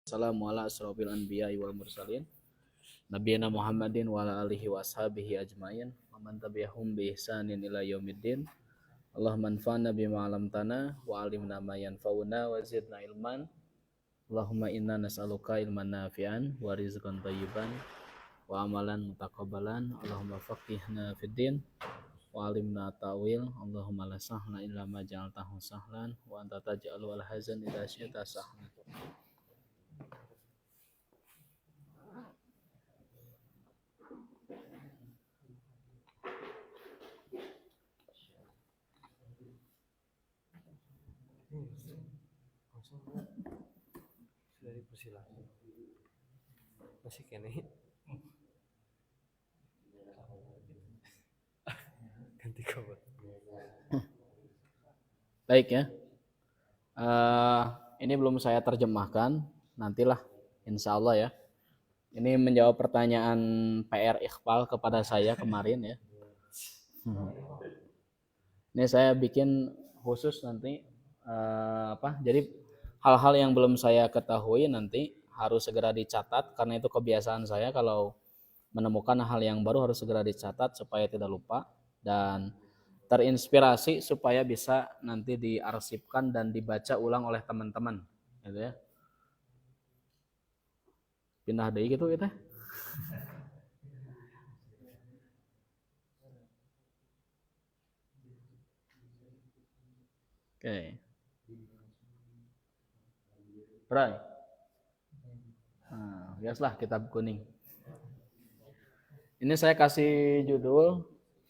Assalamu ala asrofil anbiya wal mursalin nabiyana Muhammadin wa ala alihi wa ashabihi ajmain wa man tabi'ahum bi ihsanin ila yaumiddin. Allahumma anfa'na bima 'allamtana wa 'allimna ma yanfa'una wa zidna ilman. Allahumma inna nas'aluka ilman nafi'an wa rizqan thayyiban wa amalan mutaqabbalan. Allahumma faqihna fid din wa 'allimna ta'wil. Allahumma la sahla illa ma ja'altahu sahlan wa anta taj'alul hazan idza syi'ta sahlan. Sudah dipersilakan. Masih kene. Ganti kabar. Baik ya. Ini belum saya terjemahkan, nantilah insya Allah ya. Ini menjawab pertanyaan PR Iqbal kepada saya kemarin ya. Ini saya bikin khusus nanti jadi hal-hal yang belum saya ketahui nanti harus segera dicatat, karena itu kebiasaan saya kalau menemukan hal yang baru harus segera dicatat supaya tidak lupa dan terinspirasi supaya bisa nanti diarsipkan dan dibaca ulang oleh teman-teman gitu ya. Pindah deui gitu ya. Oke. Bray. Nah, biasalah kitab kuning. Ini saya kasih judul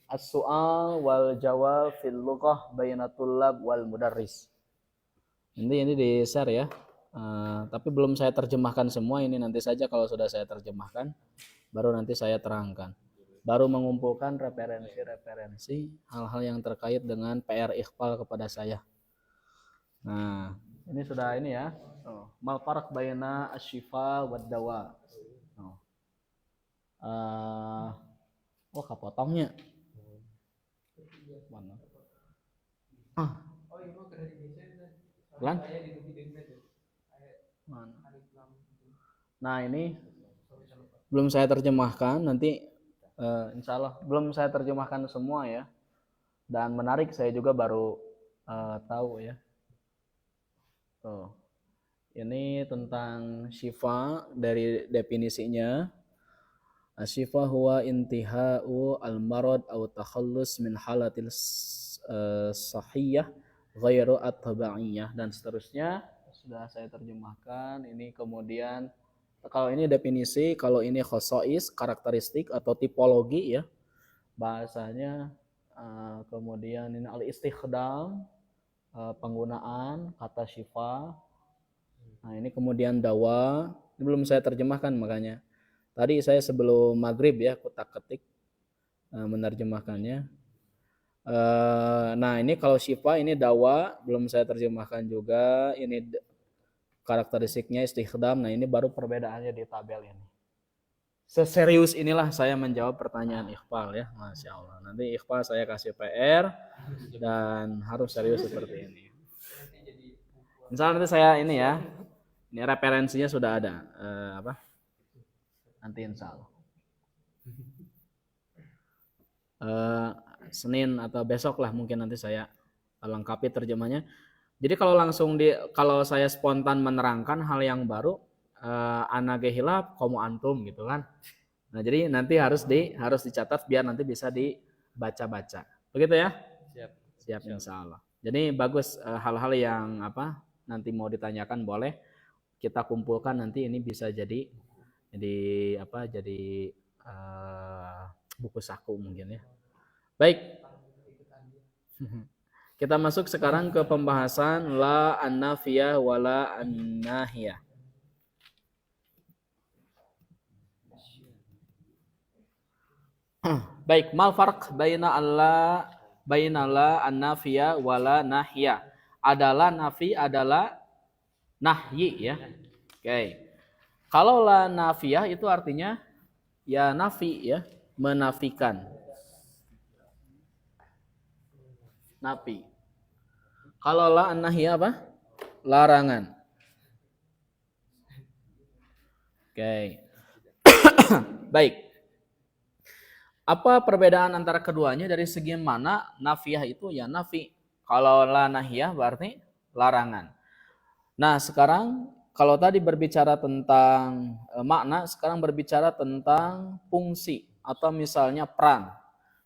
As-su'al wal jawab fil lughah bainatul lab wal mudarris. Ini di share ya. Tapi belum saya terjemahkan semua, ini nanti saja kalau sudah saya terjemahkan baru nanti saya terangkan. Baru mengumpulkan referensi hal-hal yang terkait dengan PR Iqbal kepada saya. Nah, ini sudah ini ya. Mal farq baina asy-syifa wad dawa. Kapotongnya. Mana? Oh, itu dari Indonesia. Lan? Mana? Nah, ini belum saya terjemahkan, nanti insya Allah belum saya terjemahkan semua ya. Dan menarik, saya juga baru tahu ya. Ini tentang syifa dari definisinya. Asyifa huwa intihau al-marad atau takhallus min halatil sahiyah ghairu at-tabaiyah dan seterusnya. Sudah saya terjemahkan. Ini kemudian kalau ini definisi, kalau ini khosois, karakteristik atau tipologi ya bahasanya. Kemudian ini al-istikhdam, penggunaan kata syifa. Nah, ini kemudian dawa. Ini belum saya terjemahkan, makanya tadi saya sebelum maghrib ya kutak-ketik menerjemahkannya. Nah, ini kalau syifa, ini dawa, belum saya terjemahkan juga. Ini karakteristiknya istikhdam. Nah, ini baru perbedaannya di tabel ini. Seserius inilah saya menjawab pertanyaan Iqbal ya, Masya Allah. Nanti Iqbal saya kasih PR dan harus serius seperti ini. Misalnya nanti saya ini ya, ini referensinya sudah ada. Nanti insya Allah. Senin atau besok lah mungkin nanti saya lengkapi terjemahnya. Jadi kalau saya spontan menerangkan hal yang baru, ana gehilap komo antum gitu kan. Nah, jadi nanti harus dicatat biar nanti bisa dibaca-baca. Begitu ya? Siap insya Allah. Jadi bagus, hal-hal yang nanti mau ditanyakan boleh kita kumpulkan, nanti ini bisa jadi buku saku mungkin ya. Baik. Kita masuk sekarang ke pembahasan la an-nafiyah wala an-nahiyah. Baik, mal farq baina la an-nafiyah wala nahiyah. Adalah nafi, adalah nahyi ya. Oke. Kalau la nafiyah itu artinya ya nafi ya, menafikan. Nafi. Kalau la an-nahiyah apa? Larangan. Oke. Baik. Apa perbedaan antara keduanya dari segi mana? Nafiyah itu ya nafi. Kalau la nahiyah berarti larangan. Nah, sekarang kalau tadi berbicara tentang makna, sekarang berbicara tentang fungsi atau misalnya peran.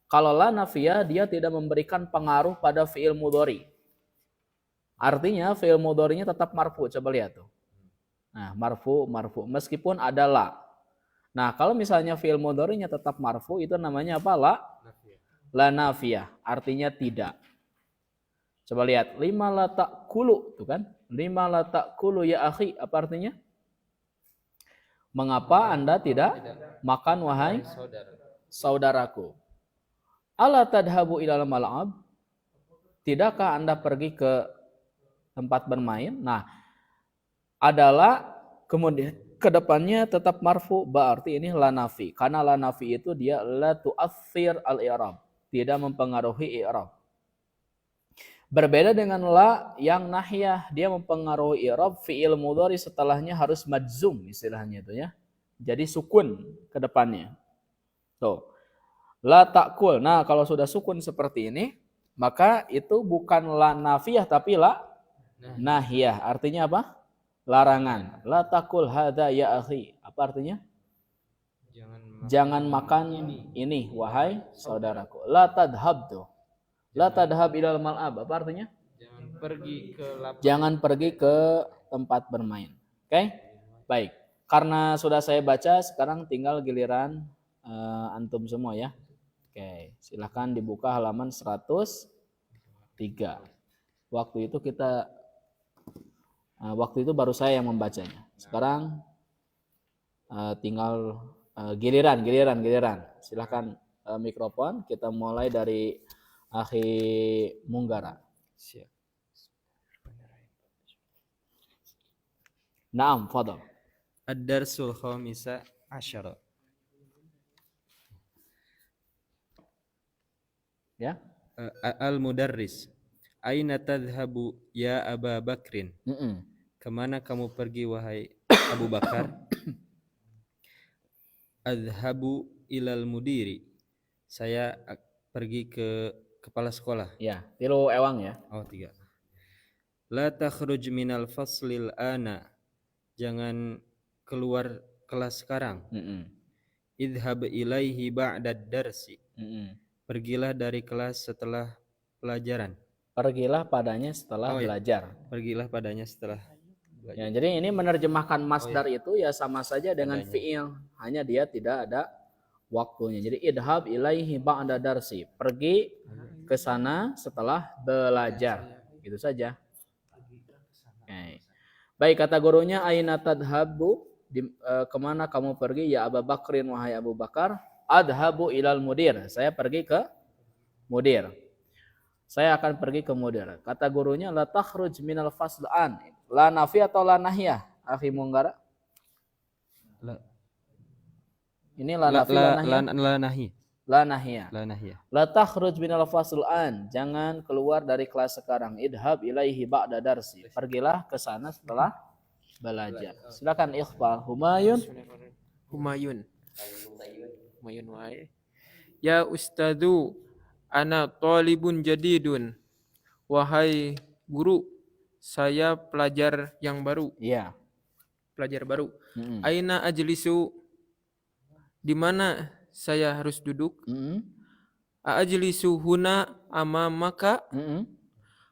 Kalau la nafiyah dia tidak memberikan pengaruh pada fiil mudhari. Artinya fiil mudharinya tetap marfu. Coba lihat tuh. Nah, marfu meskipun ada la. Nah, kalau misalnya fiil mudhari'nya tetap marfu itu namanya apa? La nafiyah, artinya tidak. Coba lihat, lima la ta'kulu, tuh kan? Lima la ta'kulu ya akhi, apa artinya? Mengapa Anda tidak makan wahai saudaraku? Ala tadhabu ilal mal'ab? Tidakkah Anda pergi ke tempat bermain? Nah, adalah kemudian kedepannya tetap marfu berarti ini la nafi. Karena la nafi itu dia la tu'athir al-i'rab, tidak mempengaruhi i'rab. Berbeda dengan la yang nahiyah, dia mempengaruhi i'rab, fi'il mudhari setelahnya harus majzum istilahnya itu ya. Jadi sukun ke depannya. Tuh. La ta'kul. Nah, kalau sudah sukun seperti ini, maka itu bukan la nafiyah tapi la nahiyah. Artinya apa? Larangan. La takul hadza ya akhi. Apa artinya? Jangan makan ini wahai saudaraku. La tadhab tuh. La tadhab ilal mal'ab. Apa artinya? Jangan pergi ke tempat bermain. Oke? Baik. Karena sudah saya baca, sekarang tinggal giliran antum semua ya. Oke, silakan dibuka halaman 103. Waktu itu baru saya yang membacanya. Sekarang tinggal giliran. Silahkan mikrofon. Kita mulai dari Akhi Munggara. Siap. Naam, fadhal. Ad-darsul khamisa asyara. Ya. Al-mudarris. Aina tadhhabu ya Aba Bakrin? Kemana kamu pergi wahai Abu Bakar? Adhabu ilal mudiri. Saya pergi ke kepala sekolah. Ya, tilu ewang ya. Oh, 3. La takhruj minal faslil ana. Jangan keluar kelas sekarang. Idhab ilaihi ba'dad darsi. Pergilah dari kelas setelah pelajaran. Pergilah padanya setelah belajar. Pergilah padanya setelah belajar. Ya, jadi ini menerjemahkan masdar itu ya sama saja dengan fi'il, hanya dia tidak ada waktunya. Jadi idhab ilaihi ba'da darsi, pergi ke sana setelah belajar. Gitu saja. Okay. Baik, kata gurunya aina tadhabu, kemana kamu pergi ya Abu Bakrin wahai Abu Bakar? Adhabu ilal mudir, saya pergi ke mudir. Saya akan pergi ke mudir. Kata gurunya la takhruj minal faslan. La nafi atau la nahiyah? Akhi Munggara. Ini la nafi la nahiyah. La nahiyah. La takhruj minal faslan. Jangan keluar dari kelas sekarang. Idhab ilaihi ba'da darsi. Pergilah ke sana setelah belajar. Silakan ikhfal. Humayun wae. Ya ustadu, ana talibun jadidun. Wahai guru, saya pelajar yang baru. Iya. Pelajar baru. Aina ajlisu, di mana saya harus duduk? Ajlisu huna amamaka.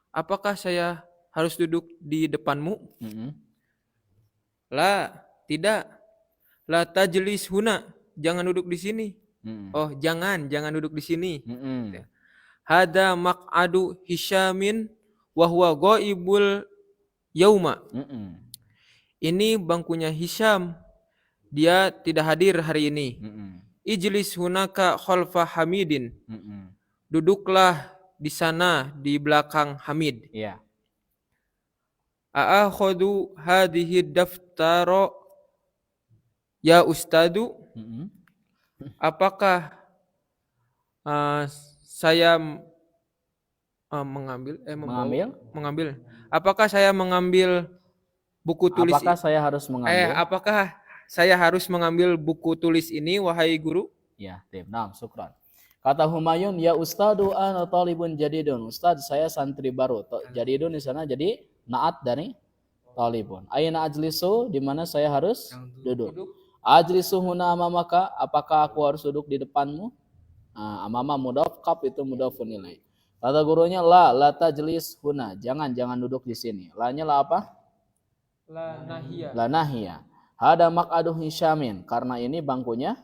Apakah saya harus duduk di depanmu? La, tidak. La tajlis huna, jangan duduk di sini. Oh, jangan duduk di sini. Hada maq'adu Hisyamin wa huwa ghaibul yauma. Ini bangkunya Hisyam. Dia tidak hadir hari ini. Ijlis hunaka khalfa Hamidin. Duduklah di sana di belakang Hamid. Iya. A'akhudhu hadhihi daftara ya ustadu. Apakah saya mengambil? Apakah saya mengambil buku tulis? Apakah saya harus mengambil? Apakah saya harus mengambil buku tulis ini wahai guru? Ya, tim. Nah, syukran. Kata Humayun, ya ustadu ana talibun jadidun. Ustad, saya santri baru. Jadidun di sana jadi naat dari talibun. Aina ajlisu, di mana saya harus duduk. Ajlisu huna amamaka, apakah aku harus duduk di depanmu? Nah, amama mudhaf, kaf itu mudhafun ilaih. Kata gurunya, la tajlis huna. Jangan duduk di sini. La-nya la apa? La nahia. La nahia. Hada maq'adu Hisyamin, karena ini bangkunya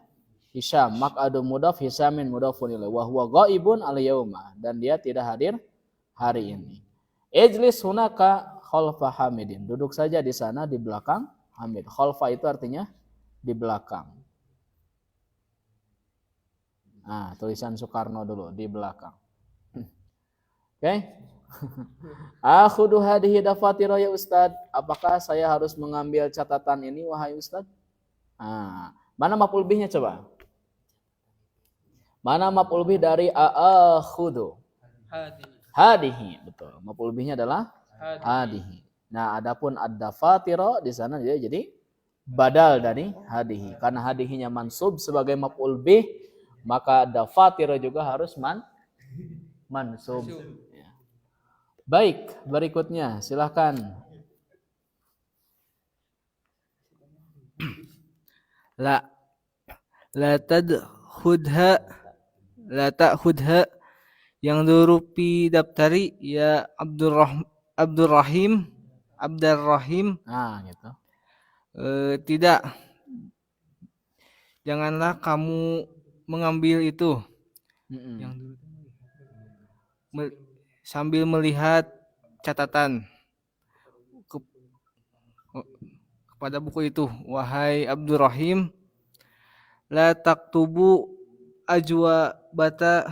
Hisyam. Maq'adu mudhaf, Hisyamin mudhafun ilaih. Wa huwa ghaibun al-yauma, dan dia tidak hadir hari ini. Ijlis hunaka khalfa Hamidin. Duduk saja di sana di belakang Hamid. Khalfa itu artinya di belakang. Nah, tulisan Soekarno dulu di belakang. Oke. Akhudu hadhihi dafatira ya Ustad. Apakah saya harus mengambil catatan ini wahai Ustad? Nah, mana maf'ul bihnya coba? Mana maf'ul bih dari akhudu? Hadihi, betul. Maf'ul bihnya adalah hadihi. Nah, adapun ad-dafatira di sana dia jadi badal dari hadihi. Karena hadihinya mansub sebagai maf'ul bih, maka dafatira juga harus mansub. Ya. Baik, berikutnya silakan. La ta'khudha yang duru fi daftari ya Abdurrahim. Nah, gitu. Tidak, janganlah kamu mengambil itu. Yang dulu sambil melihat catatan kepada buku itu, wahai Abdurrahim, la taktubu ajwabata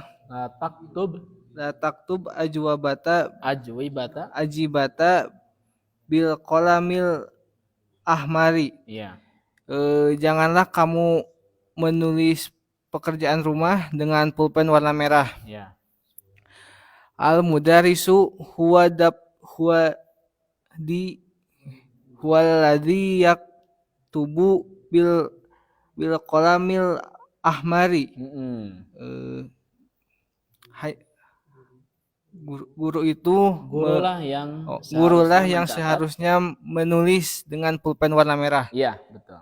ajibata bil qalamil ahmari. Iya. Janganlah kamu menulis pekerjaan rumah dengan pulpen warna merah. Iya. Al mudarisu huwa ladzi yaktubu bil qalamil ahmari. Guru itu gurulah yang seharusnya menulis dengan pulpen warna merah. Iya, betul.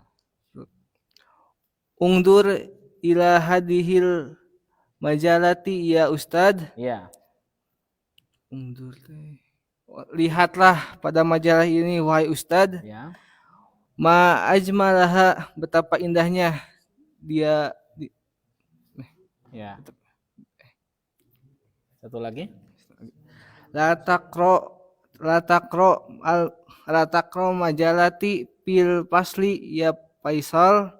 Ungdur ila hadhil majalati ya Ustad. Iya. Ungdur. Lihatlah pada majalah ini wahai Ustad. Ya. Ma ajmalaha, betapa indahnya dia. Ya. Satu lagi. La takro majalati pil pasli ya Faisal.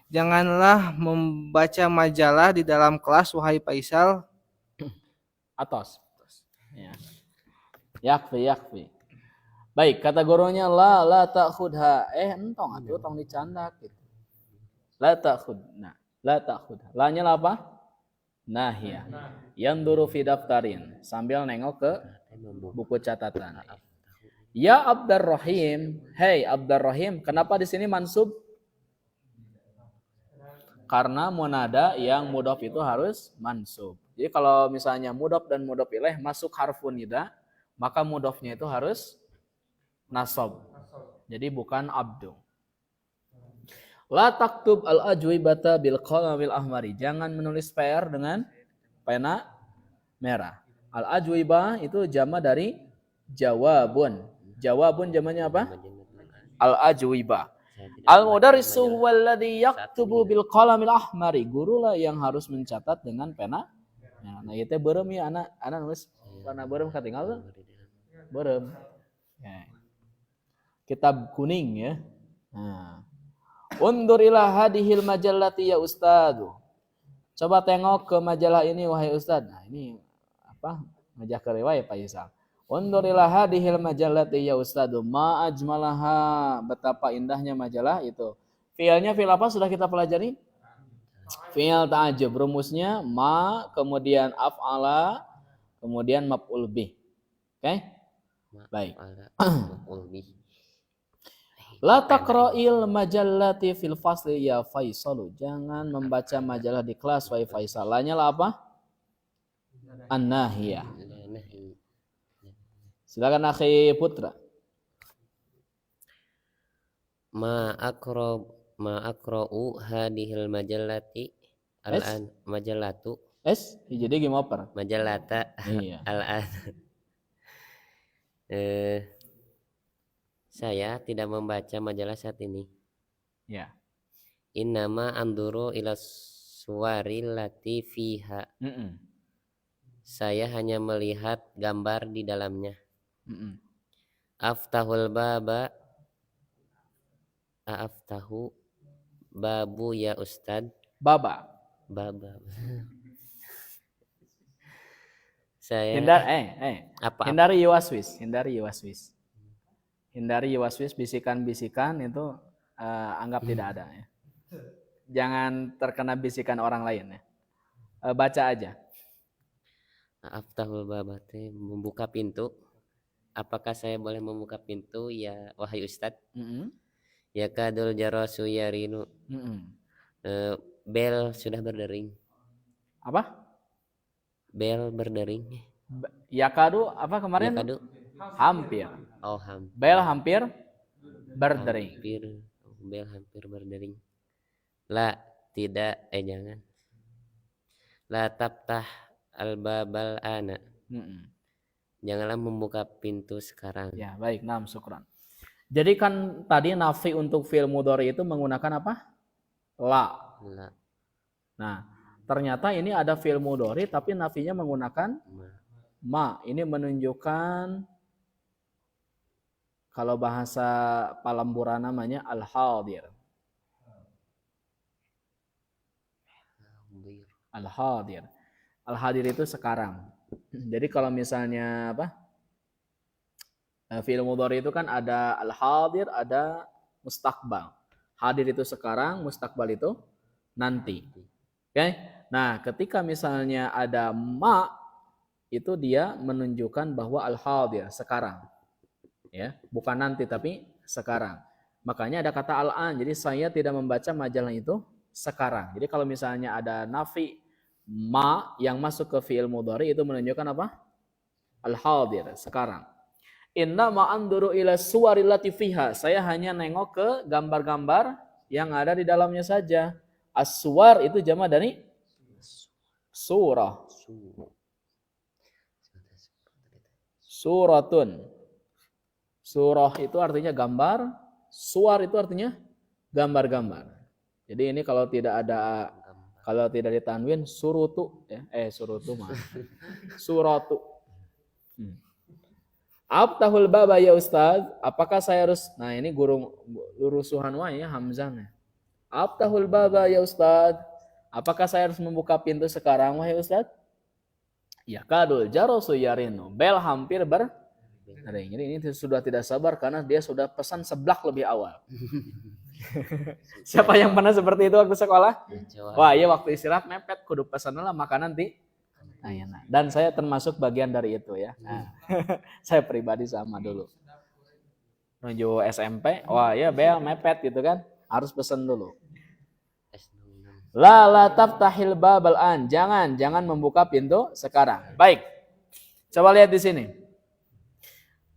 Janganlah membaca majalah di dalam kelas wahai Faisal. Atas. Ya. Yakfi. Baik, kata gurunya la ta'khudha. Entong atuh tong dicandak gitu. La ta'khud. Nah, la ta'khudha. La-nya apa? Nahiyah. Yanduru fi daftarin, sambil nengok ke buku catatan. Ya Abdurrahim, hey Abdurrahim, kenapa di sini mansub? Karena munada yang mudhaf itu harus mansub. Jadi kalau misalnya mudhaf dan mudhaf ilaih masuk harfun nida, maka mudhafnya itu harus nasab. Jadi bukan abdu. La taktub al-ajwibata bil qalamil ahmari. Jangan menulis PR dengan pena merah. Al-ajwibah itu jama dari jawabun. Jawabun jamannya apa? Al-ajwibah. Al-mudarrisu huwallazi yaktubu bil qalamil ahmari. Gurulah yang harus mencatat dengan pena. Nah, ieu teh beureum ya anak nulis warna beureum katinggal tuh. Beureum. Ya. Kitab kuning ya. Nah. Undur ila hadhil majallati ya Ustadu. Coba tengok ke majalah ini wahai Ustad. Nah, ini apa? Majalah riwayat Pak Yusal. Undur ila hadhil majallati ya Ustadu. Ma ajmalaha. Betapa indahnya majalah itu. Fi'ilnya fi'il apa sudah kita pelajari? Fi'il ta'ajub. Rumusnya ma, kemudian af'ala, kemudian maf'ul bih. Oke? Baik. Fa'ala maf'ul bih. La taqra'il majallati fil fasli ya Faisalu. Jangan membaca majalah di kelas wahai Faisal. Lanya lah apa? An-nahiyah. La nahi. Silakan akhi Putra. Ma aqra'u hadhil majallati al-an majallatu Jadi gimana per? majallata Iya. al-an. Saya tidak membaca majalah saat ini. Ya. Innama anduru ila suwaril lati fiha. Saya hanya melihat gambar di dalamnya. Aftahu babu ya Ustad. Baba. Saya apa? Hindari yuwaswis. Hindari yuwaswis, bisikan-bisikan itu anggap tidak ada ya. Jangan terkena bisikan orang lain ya. Baca aja. Aftahul babate membuka pintu. Apakah saya boleh membuka pintu ya wahai Ustadz? Ya kadul jarasu yarinu. Bel sudah berdering. Apa? Bel berdering. Yakadu apa kemarin? Yakadu. Hampir. Oh hampir. Bel hampir berdering. Bel hampir berdering. La tidak jangan. La taftah al-babal ana. Janganlah membuka pintu sekarang. Ya, baik. Naam, syukran. Jadi kan tadi nafi untuk fi'il mudhari itu menggunakan apa? La. Nah, ternyata ini ada fi'il mudhari tapi nafinya menggunakan ma. Ini menunjukkan kalau bahasa Palembura namanya al-hadir. Al-hadir. Al-hadir itu sekarang. Jadi kalau misalnya apa? Fi'il mudhari itu kan ada al-hadir, ada mustaqbal. Hadir itu sekarang, mustaqbal itu nanti. Oke? Nah, ketika misalnya ada ma, itu dia menunjukkan bahwa al-hadir sekarang. Ya, bukan nanti tapi sekarang. Makanya ada kata al-an. Jadi saya tidak membaca majalah itu sekarang. Jadi kalau misalnya ada nafi ma yang masuk ke fi'il mudhari itu menunjukkan apa? Al-hadir, sekarang. Inna ma anduru ila suwaril lati fiha. Saya hanya nengok ke gambar-gambar yang ada di dalamnya saja. As-suwar itu jama dari surah. Suratun. Surah itu artinya gambar, suwar itu artinya gambar-gambar. Jadi ini kalau tidak ditanwin surutu ya. Surutu mah. Suratu. Aftahul baba ya Ustaz, apakah saya harus ini guru lurusuhan ya hamzahnya. Aftahul baba ya Ustaz, apakah saya harus membuka pintu sekarang wahai Ustaz? Ya kadul jarasu yarinu. Bel hampir berdering. Jadi ini sudah tidak sabar karena dia sudah pesan seblak lebih awal. Siapa yang pernah seperti itu waktu sekolah? Wah, iya waktu istirahat mepet kudu pesan lah makan nanti. Nah, dan saya termasuk bagian dari itu ya. Nah, saya pribadi sama dulu. Menuju SMP, wah ya bel mepet gitu kan, harus pesan dulu. La taftahil babal an. Jangan membuka pintu sekarang. Baik. Coba lihat di sini.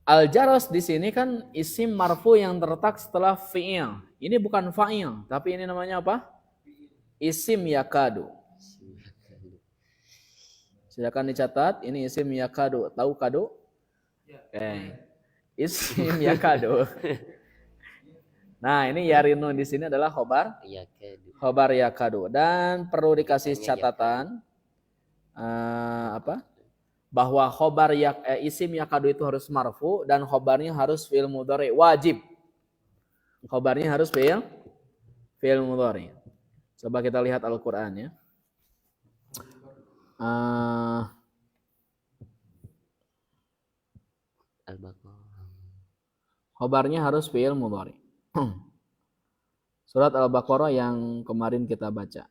Al-jaros di sini kan isim marfu yang terletak setelah fi'il. Ini bukan fa'il, tapi ini namanya apa? Isim yakadu. Silakan dicatat, ini isim yakadu. Tahu kado? Isim yakadu. Nah, ini yarinu di sini adalah khobar yakadu. Dan perlu dikasih catatan bahwa khobar isim yakadu itu harus marfu dan khobarnya harus fi'il mudhari, wajib. Khobarnya harus fi'il mudhari. Coba kita lihat Al-Qur'an ya. Khobarnya harus fi'il mudhari. Surat Al-Baqarah yang kemarin kita baca.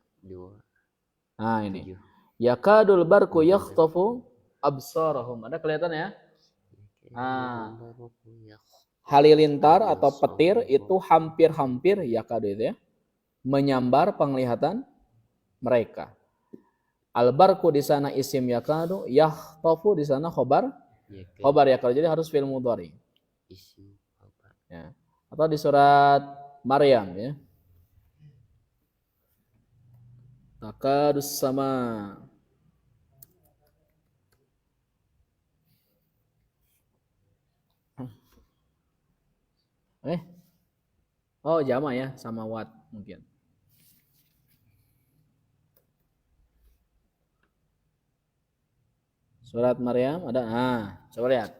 Nah ini. Yakadul barku yakhtafu absarahum. Ada kelihatan ya? Ah. Halilintar atau petir itu hampir-hampir yakadu itu ya, menyambar penglihatan mereka. Albarku di sana isim yakadu, yahtofu di sana khobar yakadu. Jadi harus fi'il mudhari. Ya. Atau di surat Maryam ya. Takadus sama. Oh jama ya, sama wat mungkin. Surat Maryam ada. Coba lihat.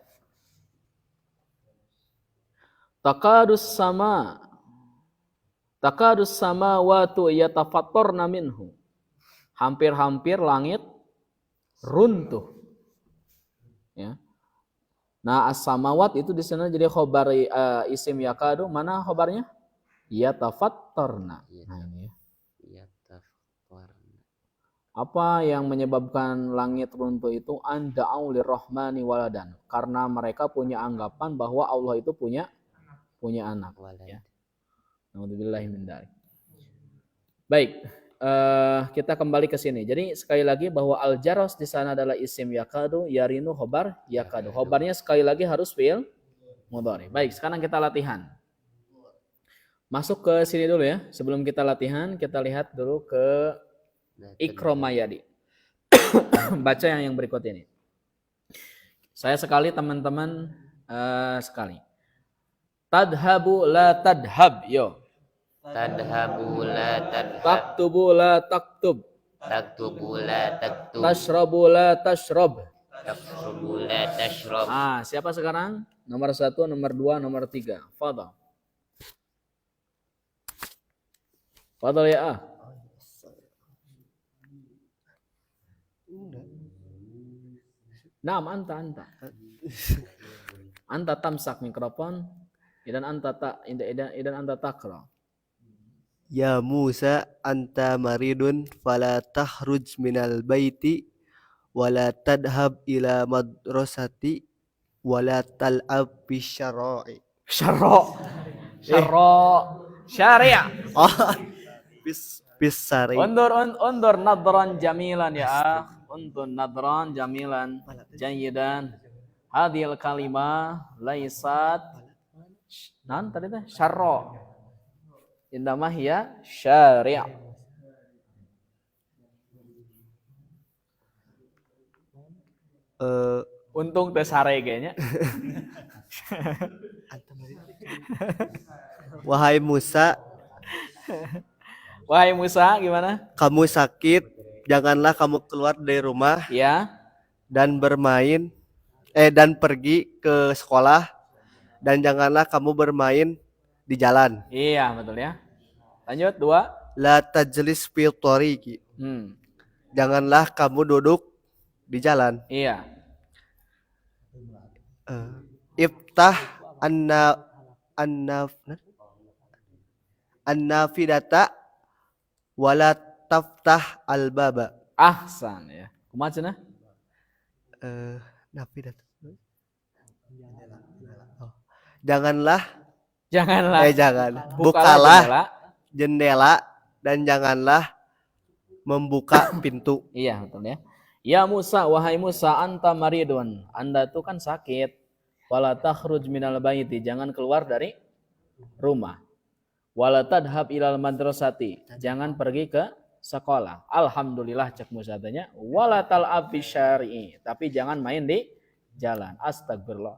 Takadus samawatu yatafattarna minhu. Hampir-hampir langit runtuh. Ya. Nah, as-samawat itu di sana jadi khobar isim yakadu. Mana khobarnya? Yatafattarna. Nah, ini ya. Apa yang menyebabkan langit runtuh itu? Anda'u lirrahmani waladan. Karena mereka punya anggapan bahwa Allah itu punya anak. Ya. Naudzubillahi min dzalik. Baik, kita kembali ke sini. Jadi sekali lagi bahwa al-jaros di sana adalah isim yakadu, yarinu khobar yakadu. Khobarnya sekali lagi harus fi'il mudhari. Baik, sekarang kita latihan. Masuk ke sini dulu ya. Sebelum kita latihan, kita lihat dulu ke Ikromayadi. Baca yang berikut ini. Saya sekali, teman-teman sekali. Tadhabu la tadhab. Yo. Tadhabu la tadhab. Taktubu la taktub. Taktubu la taktub. Tashrabu la tashrab. Tashrabu la tashrab. Siapa sekarang? Nomor 1, nomor 2, nomor 3. Fadhal. Fadhal ya. Naam anta. Anta tamsak mikrofon. Idan anta takra. Ya Musa anta maridun fala takhruj minal baiti wala tadhhab ila madrasati wala tal'ab bisyara'i. Syari'a. Bisari. Undur nadran jamilan ya akh. Undur nadran jamilan. Jayyidan. Hadhil kalimah laisat tadi teh syarra. Indamah ya syari'. Untung teh sare kayaknya. Wahai Musa, gimana? kamu sakit, janganlah kamu keluar dari rumah Ya. dan bermain dan pergi ke sekolah, dan janganlah kamu bermain di jalan. Iya, betul ya. Lanjut 2. La tajlis fil tariqi. Janganlah kamu duduk di jalan. Iya. Iftah an-nafidata wala taftah al-baba. Ahsan ya. Kumaha cenah? Nafidata. Jangan. Bukalah jendela dan janganlah membuka pintu. Iya, betul ya. Ya Musa, wahai Musa, anta maridun. Anda itu kan sakit. Wala takhruj minal baiti, jangan keluar dari rumah. Wala tadhab ilal madrasati, jangan pergi ke sekolah. Alhamdulillah cek Musa tanya. Wala tal'ab bisyari'i, tapi jangan main di jalan. Astagfirullah.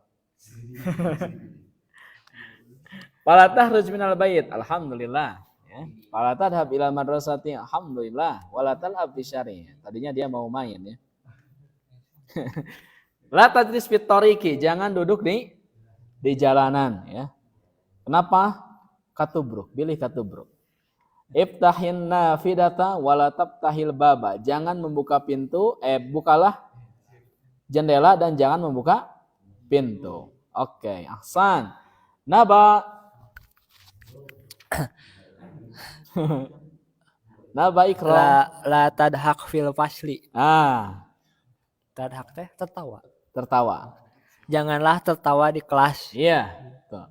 Wala takhruj minal bait, alhamdulillah. Ya. Wala tadhab ilal madrasati, alhamdulillah. Wala tal'ab bisyari'i. Tadinya dia mau main ya. La tajlis fit tariqi, jangan duduk di jalanan ya. Kenapa? Katubruk, pilih katubruk. Iftahin nafidata wala tabtahil baba, jangan membuka pintu, bukalah jendela dan jangan membuka pintu. Oke, ahsan. Naba Ikra. La tadhak fil fasli. Tadhak teh tertawa. janganlah tertawa di kelas. Iya. Tuh.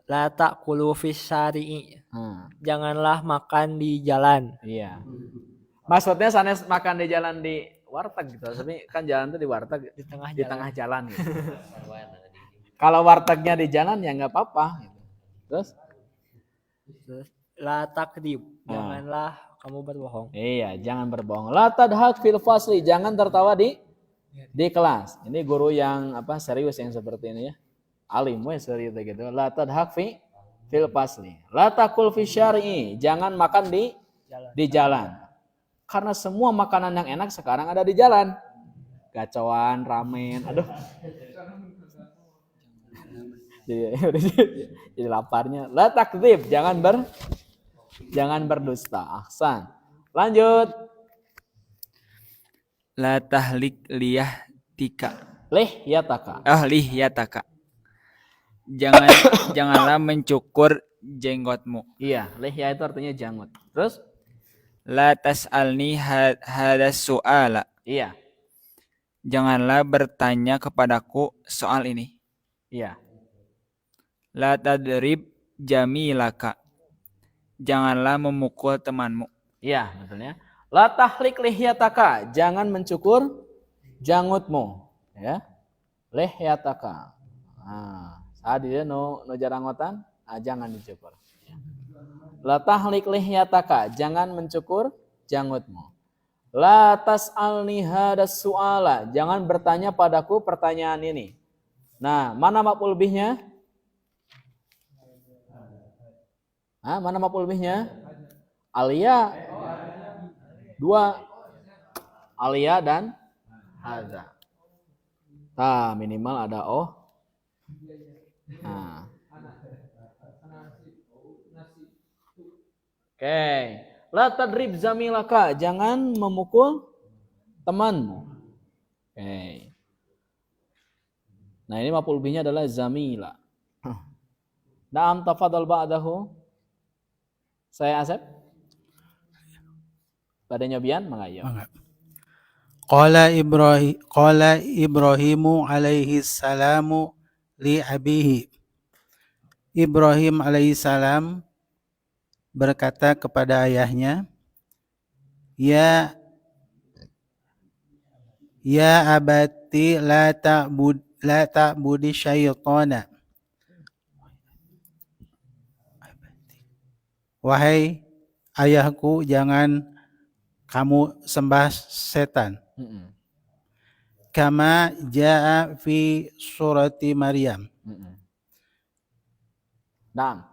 La ta'kulu fis syari'i, Hmm. janganlah makan di jalan. Iya. Maksudnya sanes makan di jalan di warteg gitu. Tapi kan jalan tuh di warteg Di tengah di jalan. tengah jalan gitu. Kalau wartegnya di jalan ya nggak apa-apa. Gitu. Terus? Terus, la takdib, janganlah kamu berbohong. Iya, jangan berbohong. La tadhak fil fasli, jangan tertawa di kelas. Ini guru yang serius yang seperti ini ya. Alim serius gitu. La tadhak fil fasli. La takul fi syar'i, jangan makan di jalan. Karena semua makanan yang enak sekarang ada di jalan. Gacoan, ramen, aduh. Jadi laparnya. La takdzib, jangan berdusta. Ahsan. Lanjut. La tahlik liyah tika. Lihyataka. Lihyataka. Janganlah mencukur jenggotmu. Iya, lihya itu artinya janggut. Terus? La tas'alni hadas su'ala. Iya. Janganlah bertanya kepadaku soal ini. Iya. La tadrib jamilaka. Janganlah memukul temanmu. Iya, betulnya. La tahlik lihyataka, jangan mencukur janggutmu, ya. Lihyataka. Nah, saat dia no jarangotan, jangan dicukur. Ya. La tahlik lihyataka, jangan mencukur janggutmu. La tas'alni hadas su'ala, jangan bertanya padaku pertanyaan ini. Nah, mana maf'ul bihnya? Mana maf'ul bihnya? Alia. 2. Alia dan hadza. Minimal ada Nah. Oke. La tadrib zamilaka, jangan memukul temanmu. Oke. Nah, ini maf'ul bihnya adalah zamila. Na'am tafadhal ba'dahu. Saya Asep. Pada nyobian mengayo. Qala Ibrahimu alaihi salamu li abihi. Ibrahim alaihi salam berkata kepada ayahnya, Ya abati la ta'budi syaitana. Wahai ayahku, jangan kamu sembah setan. Kama jaa fi surati Maryam. Nah,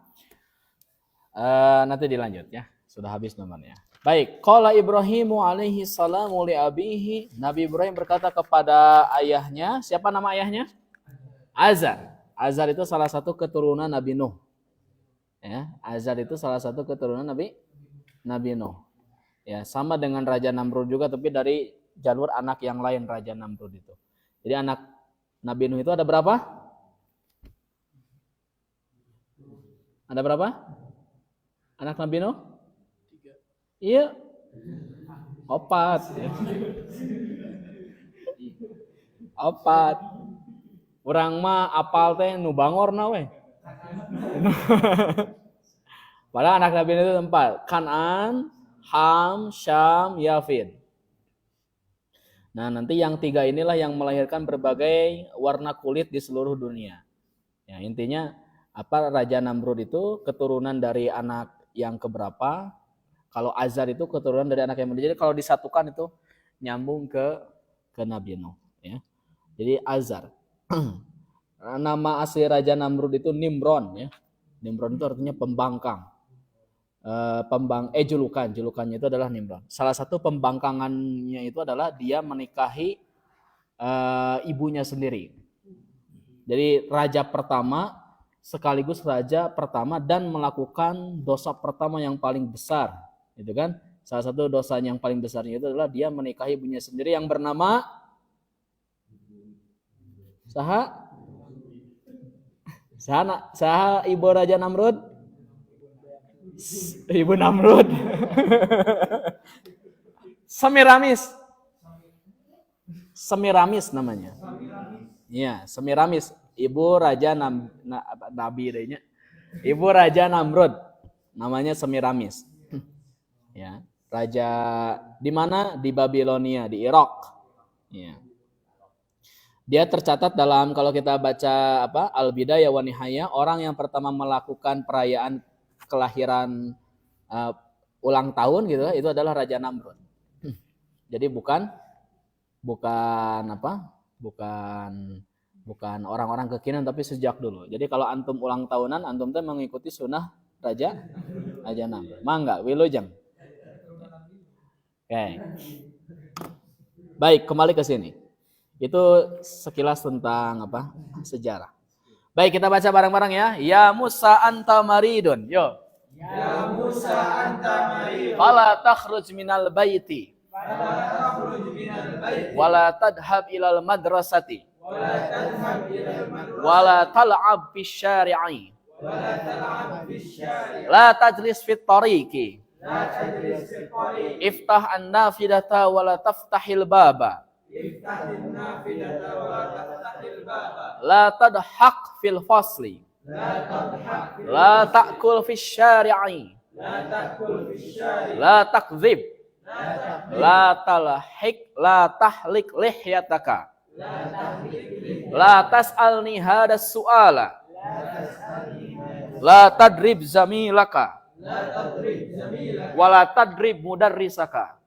nanti dilanjut ya. Sudah habis nomornya. Baik, qala Ibrahimu alaihi salamu li abihi. Nabi Ibrahim berkata kepada ayahnya, siapa nama ayahnya? Azar. Azar itu salah satu keturunan Nabi Nuh. Ya, Azar itu salah satu keturunan Nabi Nuh. Ya, sama dengan Raja Namrud juga, tapi dari jalur anak yang lain Raja Namrud itu. Jadi anak Nabi Nuh itu ada berapa? Ada berapa? Anak Nabi Nuh? 3. Iya. 4. 4. Urang mah apal teh nu bangorna we. Padahal anak Nabi itu 4. Kan'an, Ham, Syam, Yafid. Nah, nanti yang 3 inilah yang melahirkan berbagai warna kulit di seluruh dunia. Ya, intinya Raja Namrud itu keturunan dari anak yang keberapa? Kalau Azar itu keturunan dari anak yang kedua. Jadi kalau disatukan itu nyambung ke Nabi Nuh. Ya. Jadi Azar. Nama asli Raja Namrud itu Nimron. Ya. Nimron itu artinya pembangkang. Julukannya itu adalah Nimron. Salah satu pembangkangannya itu adalah dia menikahi ibunya sendiri. Jadi raja pertama sekaligus raja pertama dan melakukan dosa pertama yang paling besar, gitu kan? Salah satu dosa yang paling besarnya itu adalah dia menikahi ibunya sendiri yang bernama saha ibu Raja Namrud? Ibu Namrud. Semiramis namanya. Ya, Semiramis. Ibu Raja Nabi dehnya. Ibu Raja Namrud. Namanya Semiramis. Ya, raja di mana? Di Babilonia, di Irak. Ya. Dia tercatat dalam, kalau kita baca Al-Bidayah wa Nihayah, orang yang pertama melakukan perayaan kelahiran ulang tahun gitu, itu adalah Raja Namrud. Jadi bukan orang-orang kekinian, tapi sejak dulu. Jadi kalau antum ulang tahunan, antum teh mengikuti sunnah Raja Namrud. Mangga wilujeng. Oke. Baik, kembali ke sini. Itu sekilas tentang sejarah. Baik, kita baca bareng-bareng ya. Ya Musa anta maridun. Yo. Ya Musa anta maridun. Fala takhruj minal baiti. Wala tadhhab ilal madrasati. Wala tal'ab fis syari'i. La tajlis fit tariqi. Iftah an-nafidata wala taftahil baba. La tadhaq fil fasli. La ta'kul fis syari'i. La takzib. La talhik. La tahlik lihyataka. La tas'alni hadas su'ala. La tadrib zamilaka. Wala tadrib mudarrisaka.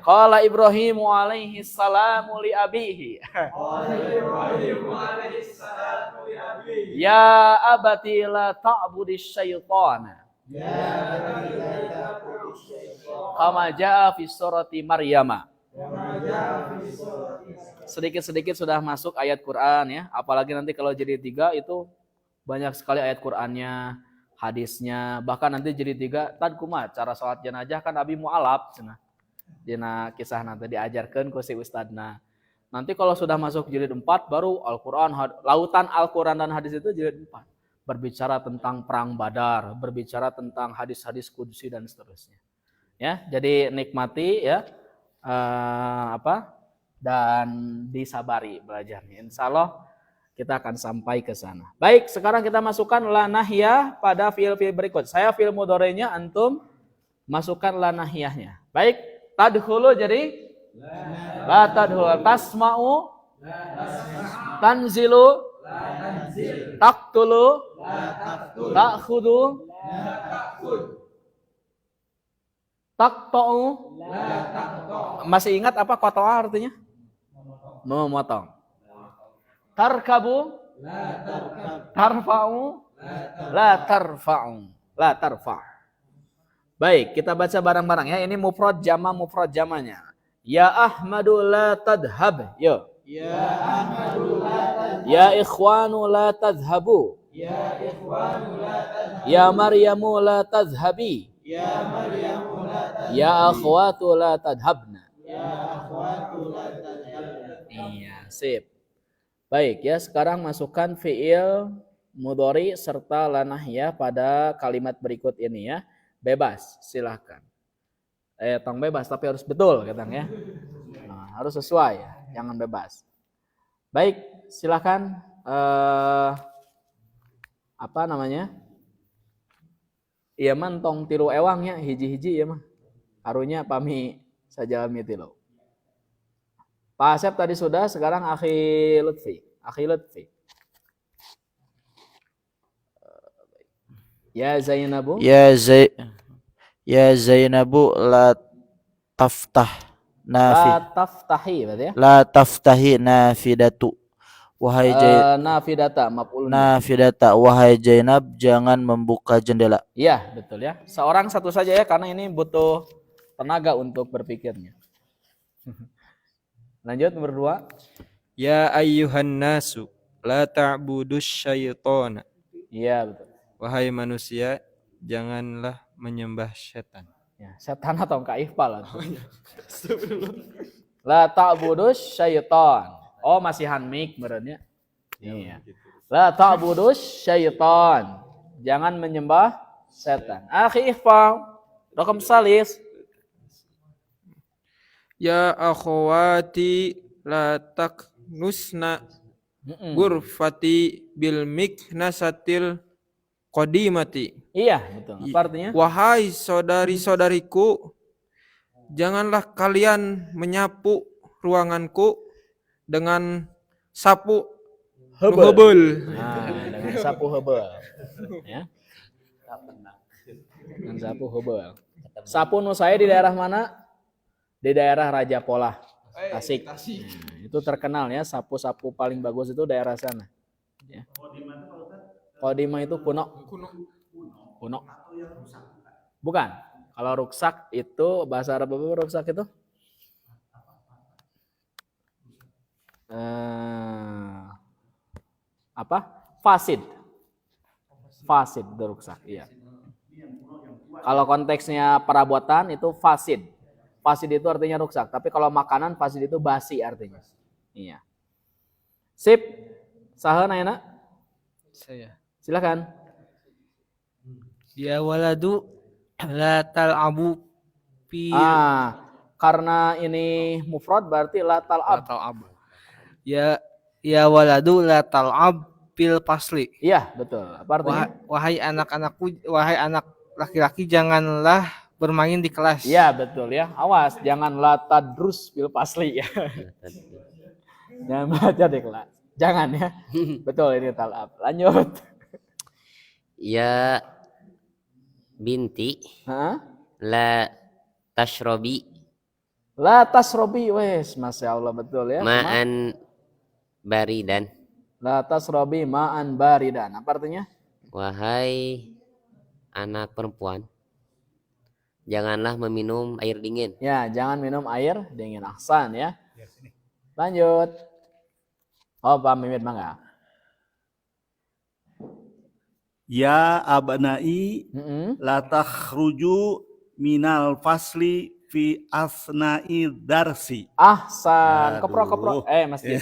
Qala Ibrahimu alaihi salamu li abihi. Ya abati la ta'budis syaitana. Kama jaa fi surati Maryam. Sedikit-sedikit sudah masuk ayat Quran ya. Apalagi nanti kalau jadi 3 itu banyak sekali ayat Qurannya, hadisnya. Bahkan nanti jadi 3 tad kumaha cara salat jenazah kan abi mualaf cenah. Dina kisah nanti diajarkan ku si ustadna. Nanti kalau sudah masuk jilid 4 baru Al-Qur'an, lautan Al-Qur'an dan hadis itu jilid 4. Berbicara tentang perang Badar, berbicara tentang hadis-hadis qudsi dan seterusnya. Ya, jadi nikmati ya. Dan disabari belajarnya. Insyaallah kita akan sampai ke sana. Baik, sekarang kita masukkan la nahiyah pada fiil-fiil berikut. Saya fiil mudhari'nya, antum masukkan la nahiyahnya. Baik, tadkhulu jadi la tadkhulu, tasma'u tanzilu taqtulu ta'khudhu taqta'u. Masih ingat apa qata'a artinya? Memotong. Tarkabu tarfa'u la tarfa'u la tarfa'. Baik, kita baca bareng-bareng ya. Ini mufrad jamanya. Ya Ahmadu la tadhhab. Yo. Ya Ahmadu la tadhhab. Ya ikhwanu la tadhhabu. Ya ikhwanu la tadhhabu. Ya Maryamu la tadhhabi. Ya Maryamu la tadhhabi. Ya akhwatu la tadhhabna. Ya akhwatu la tadhhabna. Iya, sip. Baik ya, sekarang masukkan fiil mudhari serta la nahiyah pada kalimat berikut ini ya. Bebas, silahkan. Tong bebas tapi harus betul katang ya. Nah, harus sesuai ya, jangan bebas. Baik, silahkan apa namanya? Iya man tong tilu ewangnya hiji-hiji ya mah. Harunya pami saja mitilu. Pak Asep tadi sudah, sekarang Akhi Lutfi. Ya Zainabu. Ya Zainabu la taftah La taftahi berarti ya. La taftahi nafidatu. Wahai nafidata maf'ulun. Nafidata, wahai Zainab jangan membuka jendela. Iya, betul ya. Seorang satu saja ya karena ini butuh tenaga untuk berpikirnya. Lanjut nomor 2. Ya ayyuhan nasu la ta'budus syaitana. Iya, betul. Wahai manusia, janganlah menyembah setan. Ya, setan atau kaifal. La ta'budus syaitan. Oh, masih hanmik berarti. Iya. La ta'budus syaitan. Jangan menyembah setan. Akhi Ifal, rakam salis. Ya akhwati la nusna Mm-mm. gurfati bil miknasatil qadimati. Iya, betul. Apa artinya? Wahai saudari-saudariku, janganlah kalian menyapu ruanganku dengan sapu hebel. Nah, dengan sapu hebel. Ya. Dengan sapu hebel. Sapu nu saya di daerah mana? Di daerah Raja Polah, Tasik. Nah, itu terkenal ya, sapu-sapu paling bagus itu daerah sana. Ya. Kodima itu kuno. Kuno. Bukan. Kalau ruksak itu bahasa Arab apa ruksak itu? Apa? Fasid. Fasid itu ruksak, iya. Kalau konteksnya perabotan itu fasid. Fasid itu artinya ruksak, tapi kalau makanan fasid itu basi artinya. Iya. Sip. Saha Nayana? Saya. Silakan. Ya waladu la tal'abu fi Karena ini mufrad berarti la tal'ab. Ya waladu la tal'ab fil fasli. Iya, betul. Apa artinya? Wahai anak-anakku, wahai anak laki-laki, janganlah bermain di kelas. Iya, betul ya. Awas, jangan la tadrus fil fasli ya. Jangan belajar di kelas. Jangan ya. Betul ini tal'ab. Lanjut. Ya binti la tashrobi La tasrobi, wes, masya Allah betul ya. ma'an baridan. La tasrobi ma'an baridan. Apa artinya? Wahai anak perempuan, janganlah meminum air dingin. Ya, jangan minum air dingin. Ahsan ya. Lanjut. Oh, Pak Mimit mangga. Ya abnai la takhruju minal fasli fi asna'i darsi. Ahsan. Keprok. Masjid.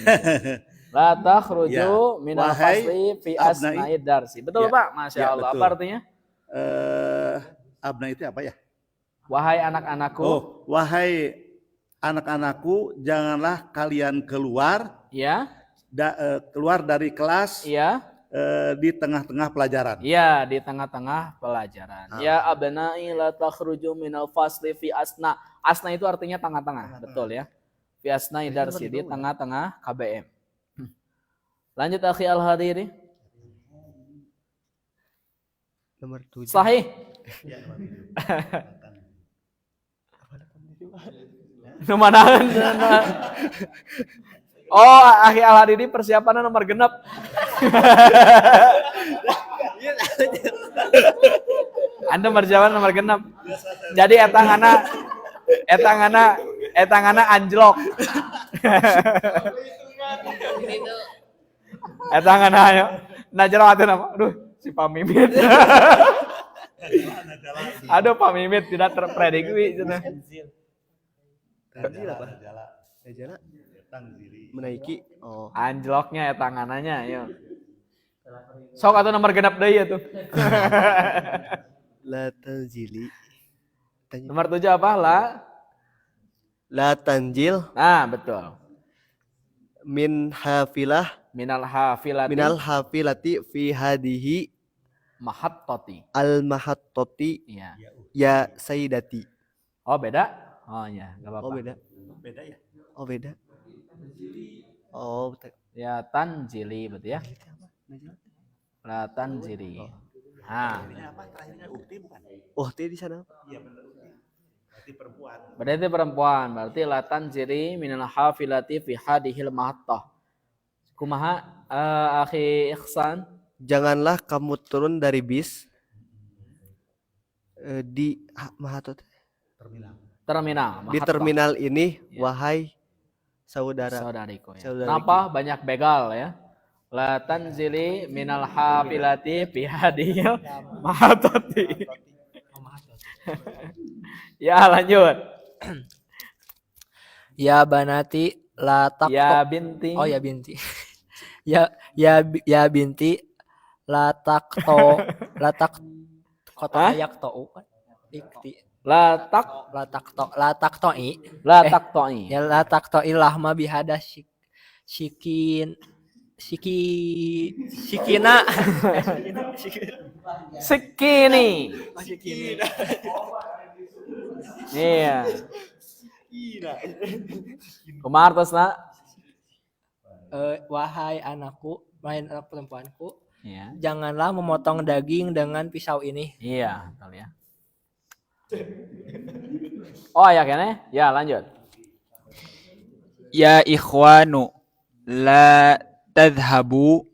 La takhruju minal fasli fi asna'i darsi. Betul Pak? Masya Allah. Apa artinya? Abna itu apa ya? Wahai anak-anakku. Oh, wahai anak-anakku, janganlah kalian keluar. Ya. Keluar dari kelas. Iya. Di tengah-tengah pelajaran. Iya, di tengah-tengah pelajaran. Ya abnai la takhruju minal fasli fi asna. Asna itu artinya tengah-tengah, betul ya. Fi asna'i darsi, di tengah-tengah KBM. Lanjut akhi al-hadiri. Nomor 7. Sahih. Numanahan. Oh, akhi al-hadiri persiapannya nomor genap. Anda persiapan nomor genap. Jadi etangana anjlok. Etangana ayo. Najaro atuh nama. Aduh, si Pak Mimit. Aduh, Pak Mimit tidak terprediksi cenah. Tanzil apa? Najala. Menaiki. Oh. Anjloknya etangananya, ayo. Sok atuh nomor genap deui atuh. La tanzili. Nomor 7 apa? La tanjil. Nah, betul. Min hafilah. Minal hafilati Fi hadihi mahattati. al mahattati. Iya. Ya sayyidati. Oh, beda? Oh ya, enggak apa-apa. Oh beda. Beda ya? Oh beda. Oh betul. Ya tanjili betul ya. La tanjili. Nah. Uhti di sana. Berarti perempuan. Berarti la tanjili minal hafilati fi hadihil mahattah. Kumaha akhi Ihsan? Janganlah kamu turun dari bis di mahatot. Terminal. Di terminal ini, wahai saudariku ya. Kenapa banyak begal ya? La tanzili minal hafilati fi hadihil mahattati. Ya, lanjut. Ya banati la taqto. Ya binti. Oh ya binti. ya binti la taqto kota yakto ikti La taktoi. ya la taqto ilahma bihada sikin siki sikina Sekini. Iya. Kumaha artosna? wahai anakku, wahai anak perempuanku, Iya. janganlah memotong daging dengan pisau ini. Iya, betul ya. Oh, ya kene? Ya, lanjut. Ya ikhwanu la tadhhabu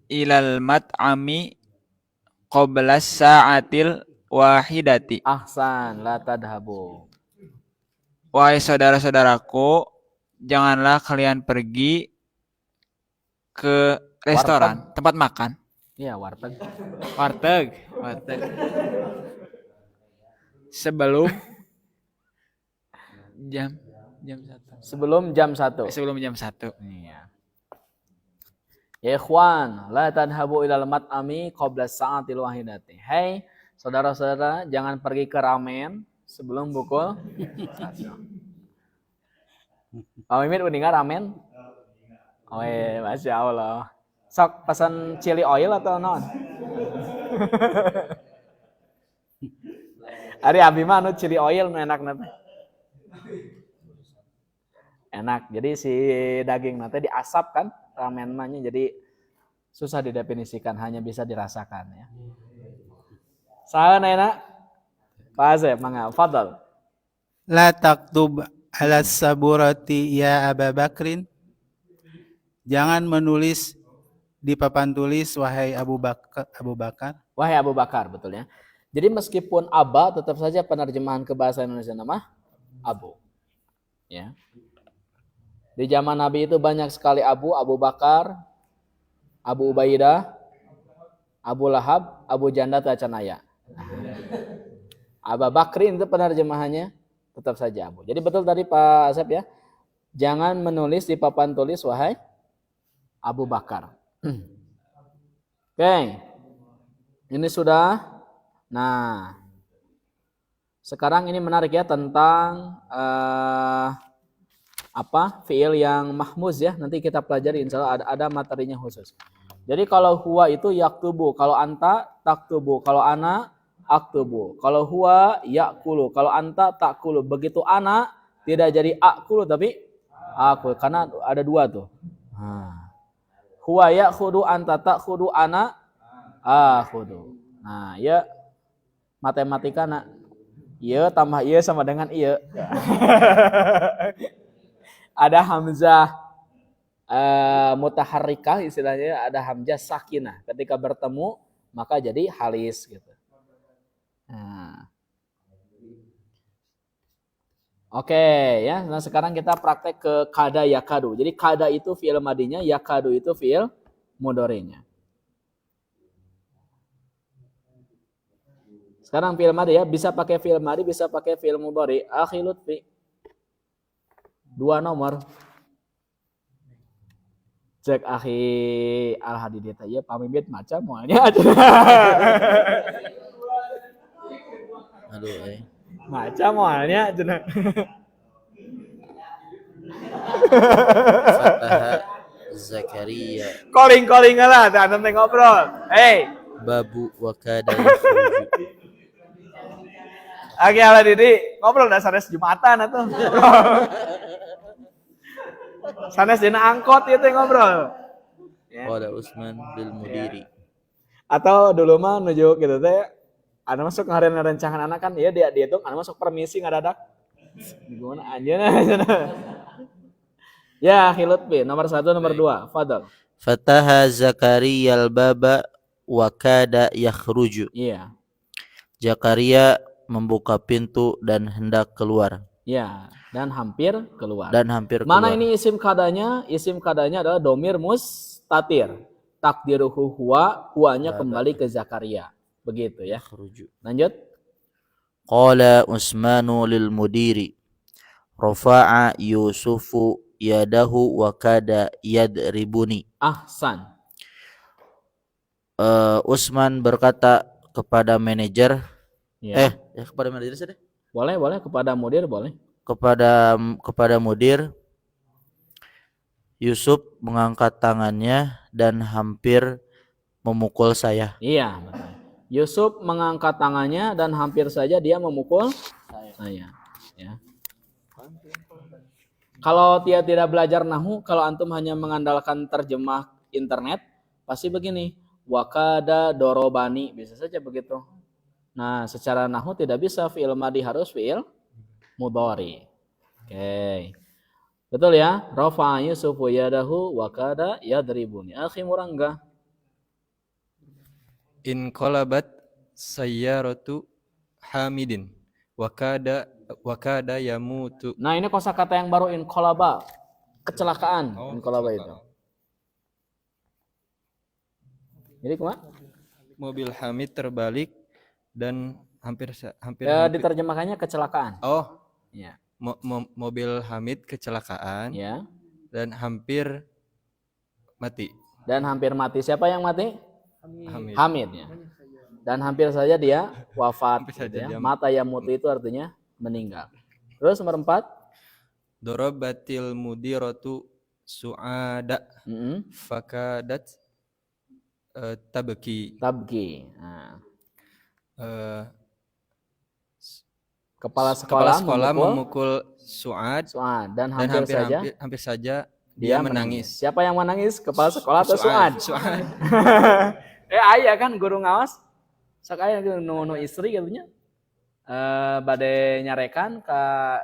ilal mat'ami qabla sa'atil wahidati. Ahsan, la tadhabu. Wahai saudara-saudaraku, janganlah kalian pergi ke restoran, tempat makan. Iya, warteg. Warteg. Sebelum jam 1. Sebelum jam 1. Sebelum jam 1. Iya. Ya ikhwan, la tadhabu ilal mat'ami qabla sa'atil wahidati. Hai saudara-saudara, jangan pergi ke ramen sebelum pukul 1. Pak Mimin uninga ramen? Oh iya, Masya Allah. Sok pesan chili oil atau non? Ari abi mah anu chili oil nu enak nanti. Enak. Jadi si daging nanti diasap kan ramen mahnya, jadi susah didefinisikan, hanya bisa dirasakan ya. Saha enak? Pak Azeb, mangga, fadal. La taktub ala saburati ya Aba Bakrin. Jangan menulis di papan tulis wahai Abu Bakar. Wahai Abu Bakar, betul ya. Jadi meskipun Aba, tetap saja penerjemahan ke bahasa Indonesia nama Abu. Ya. Di zaman Nabi itu banyak sekali Abu Bakar, Abu Ubaidah, Abu Lahab, Abu Janda Tacanaya. Abu Bakrin itu penerjemahannya tetap saja Abu. Jadi betul tadi Pak Asep ya. Jangan menulis di papan tulis wahai Abu Bakar. Oke. Ini sudah. Nah. Sekarang ini menarik ya tentang fiil yang mahmuz ya. Nanti kita pelajari insyaallah ada materinya khusus. Jadi kalau huwa itu yaktubu, kalau anta taktubu, kalau ana aktubu, kalau huwa yakulu, kalau anta takulu. Begitu ana tidak jadi akulu tapi akul, karena ada dua tuh. Huwa yakhudu, anta takhudu, ana akhudu. Nah, ya matematika nak. Ya tambah iya sama dengan iya. Ada hamzah mutaharrikah istilahnya, ada hamzah sakinah. Ketika bertemu maka jadi halis gitu. Nah. Oke ya. Nah sekarang kita praktek ke kada yakadu. Jadi kada itu fi'il madinya, yakadu itu fi'il mudhari'nya. Sekarang fi'il madi ya, bisa pakai fi'il madi, bisa pakai fi'il mudhari. Akhi Lutfi. 2 nomor. Cek akhi Al-Hadid ya, pamimit macam moalnya aja. Aduh, Macam moalnya aja. Fataha Zakaria Calling lah, anda ngobrol. Hey, babu wakada yakhruju. Aki Al-Hadid ngobrol dasarnya Jumatan atau. Sanes dina angkot itu ngobrol. Qala Utsman bil mudiri. Atau dulu mah nuju gitu teh, anu masuk ngarencangan anak kan, ya dia tuh anu masuk permisi ngadadak. Gimana anjeuna? Ya, Khilut B, nomor 1, nomor 2, fadal. Fataha Zakaria al-baba wa kada yakhruju. Iya. Zakaria membuka pintu dan hendak keluar. Ya, dan hampir keluar. Mana Mana ini isim kadanya? Isim kadanya adalah domir mustatir. Takdiruhu huwa, huwanya kembali ke Zakaria. Begitu ya. Lanjut. Qala Utsmanu lil mudiri. Rafa'a Yusufu yadahu wa kada yadribuni. Ahsan. Utsman berkata kepada manajer. Ya. Kepada manajer saja. Boleh, kepada mudir boleh. Kepada mudir, Yusuf mengangkat tangannya dan hampir memukul saya. Iya, betul. Yusuf mengangkat tangannya dan hampir saja dia memukul saya. Ya. Kalau dia tidak belajar nahu, kalau antum hanya mengandalkan terjemah internet, pasti begini. Wakada dorobani, bisa saja begitu. Nah, secara nahu tidak bisa fi'il madi, harus fi'il mudhari. Oke. Betul ya? Rafa'a Yusufu yadahu wakada yadribuni. Akhi Murangga. Inqalabat sayyaratu Hamidin wakada yamutu. Nah, ini kosakata yang baru, inqalaba. Kecelakaan, inqalaba itu. Jadi kemana? Mobil Hamid terbalik dan hampir Ya, diterjemahkannya kecelakaan. Oh, Ya. Mobil Hamid kecelakaan Ya. dan hampir mati. Dan hampir mati. Siapa yang mati? Hamid. Hamid ya. Dan hampir saja dia wafat. Hampir saja Gitu ya. dia Mata yang mutu itu artinya meninggal. Terus nomor 4. Dorobatil mudiratu su'ada fakadat tabki. Nah. Kepala Kepala sekolah memukul Su'ad dan hampir saja dia menangis. Siapa yang menangis? Kepala sekolah atau Su'ad? Su'ad. Ayah kan guru ngawas. Sok aya nu istri katanya. Bade nyarekan ke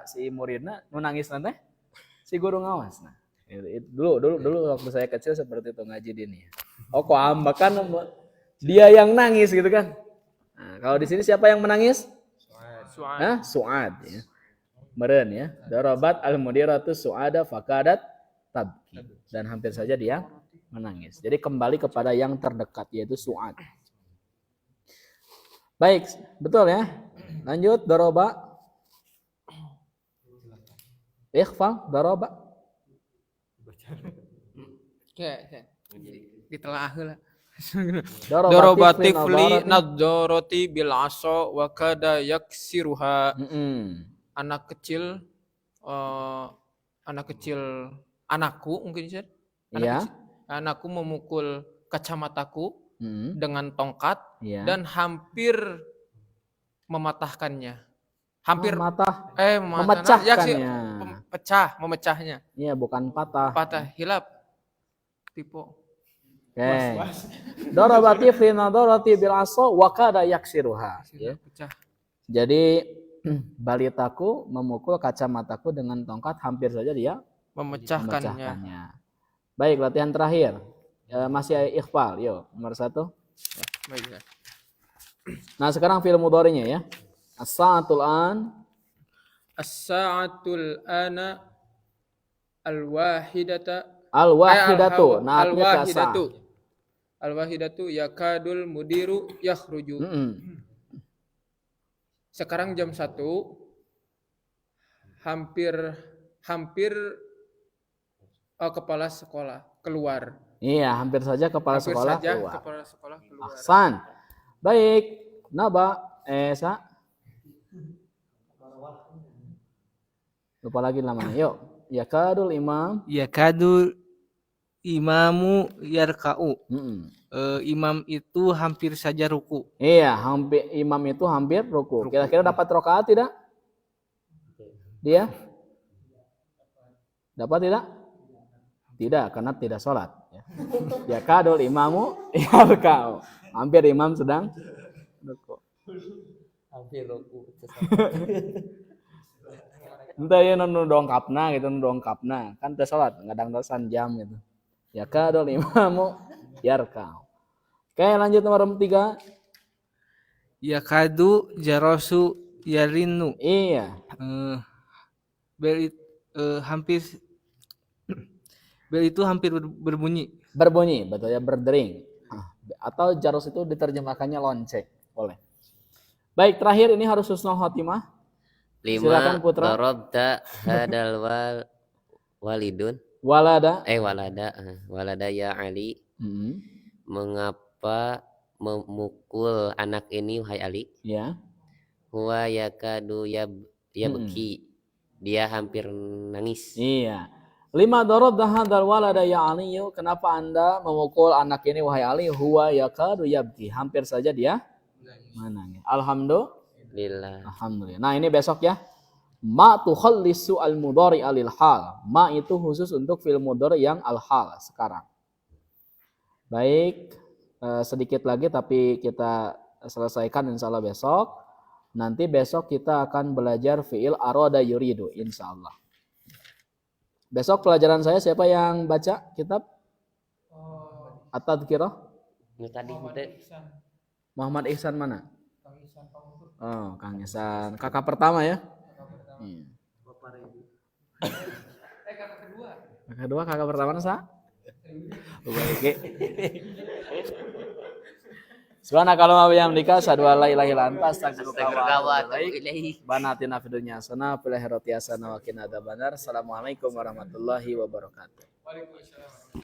si muridna nu nangis nanti si guru ngawas. Nah, dulu waktu saya kecil seperti itu ngaji di ini. Oh, kok ambakan dia yang nangis gitu kan. Nah, kalau di sini siapa yang menangis? Su'ad. Su'ad ya. Meren ya. Darabat al-mudiratu su'ada fakadat tabki. Dan hampir saja dia menangis. Jadi kembali kepada yang terdekat yaitu Su'ad. Baik, betul ya. Lanjut daraba. Ikhfa daraba. Oke. Ditelaah heula. Darabatif Dorobatifli nadoroti bil aso wa kada yaksiruha. Anak kecil anakku mungkin Ustaz. Iya. Anakku memukul kacamataku dengan tongkat Iya. dan hampir mematahkannya. Hampir memecahkannya. Memecahnya. Iya, bukan patah. Patah, hilap. Tipe. Oke. Darabati fi nadarati bil asa wa kada yaksiruha. Ya. Pecah. Jadi balitaku memukul kacamataku dengan tongkat, hampir saja dia memecahkannya. Baik, latihan terakhir. Masih ikhfal. Yo, nomor 1. Baik. Nah, sekarang fi'il mudhari'nya ya. As-sa'atul an. As-sa'atul ana al-wahidata. Al-wahidatu. Nah, al-wahidatu. Al-wahidatu yakadul mudiru yakhruju. Sekarang jam 1 hampir kepala sekolah keluar. Iya, hampir saja kepala sekolah keluar. Kepala sekolah keluar. Ahsan. Baik. Naba, Esa. Lupa lagi namanya. Yuk. Yakadul imam. Yakadul imamu yarka'u. Imam itu hampir saja ruku. Iya, imam itu hampir ruku. Kira-kira dapat rakaat tidak? Dia? Dapat tidak? Tidak, karena tidak sholat. Yakadul imamu yarka'u. Hampir imam sedang ruku. Hampir ruku. Entah ya nu dongkapna gitu, nu dongkapna. Kan teu salat, ngadang-dasan jam gitu. Yakadul imamu yarka'u. Oke, lanjut nomor 3. Yakadu jarasu yarinu. Iya. Bel itu hampir berbunyi. Berbunyi, betul ya, berdering. Atau jarus itu diterjemahkannya lonceng, boleh. Baik, terakhir ini harus husnul khotimah. 5. Silakan Putra. Darabta hadal walidun. Walada. Walada ya Ali. Mengapa memukul anak ini wahai Ali? Ya. Huwa yakadu yabki. Dia hampir nangis. Iya. Lima darabta hadzal walada ya Aliyu, kenapa Anda memukul anak ini wahai Ali? Huwa yakadu yabki, hampir saja dia menangis. Lillah. Alhamdulillah. Nah, ini besok ya. Ma tukhallisu al-mudhari alil hal. Ma itu khusus untuk fi'il mudhari yang al-hal sekarang. Baik, sedikit lagi tapi kita selesaikan insyaallah besok. Nanti besok kita akan belajar fi'il arada yuridu insyaallah. Besok pelajaran saya siapa yang baca kitab? At-Tadhkirah? Tadi Muhammad Ihsan mana? Oh, Kang Ihsan. Kakak pertama ya? Kakak kedua, kakak pertama sa? Baik. Subhanakallahumma wa bihamdika asyhadu an la ilaha illa anta astaghfiruka wa atubu ilaik. Banatina fid dunya hasanah wa fil akhirati hasanah wa qina adzabannar. Assalamualaikum warahmatullahi wabarakatuh.